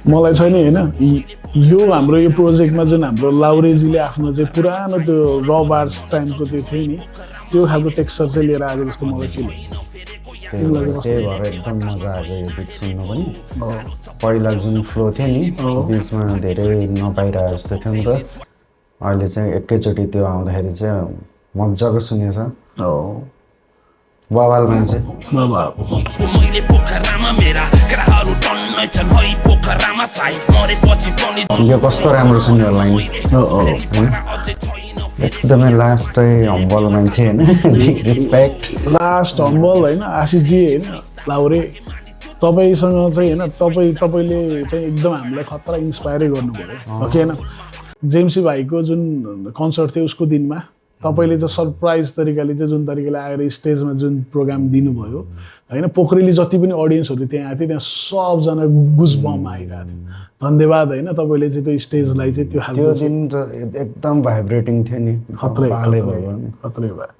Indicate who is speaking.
Speaker 1: मलाई चाहिँ नि होइन यो हाम्रो यो प्रोजेक्टमा जुन हाम्रो लाउरेजीले आफ्नो चाहिँ पुरानो त्यो र बार्स टाइमको त्यो थियो नि त्यो खालको टेक्सचर चाहिँ लिएर आएको जस्तो मलाई फिल
Speaker 2: त्यही भएर एकदम मजा आयो यो गीत सुन्नु पनि पहिला जुन फ्लो थियो नि बिचमा धेरै नपाइरहेको जस्तो थियो नि त अहिले चाहिँ एकैचोटि त्यो आउँदाखेरि चाहिँ मजाको सुनेछ बवाल मान्छे यो कस्तो राम्रो सुन्यो लाइन एकदमै लास्टै हम्बल मान्छे होइन रिस्पेक्ट
Speaker 1: लास्ट हम्बल होइन आशिषजी होइन लाउरे तपाईँसँग चाहिँ होइन तपाईँले चाहिँ एकदम हामीलाई खतरा इन्सपायरै गर्नुभयो ओके होइन जेम्सी भाइको जुन कन्सर्ट थियो उसको दिनमा तपाईँले चाहिँ सरप्राइज तरिकाले चाहिँ जुन तरिकाले आएर स्टेजमा जुन प्रोग्राम दिनुभयो होइन पोखरेली जति पनि अडियन्सहरू त्यहाँ आएको थियो त्यहाँ सबजना गुजबम आइरहेको थियो धन्यवाद होइन तपाईँले चाहिँ त्यो स्टेजलाई चाहिँ त्यो
Speaker 2: त्यो दिन त एकदम भाइब्रेटिङ थियो नि
Speaker 1: खत्रै
Speaker 2: भयो
Speaker 1: खत्रै भयो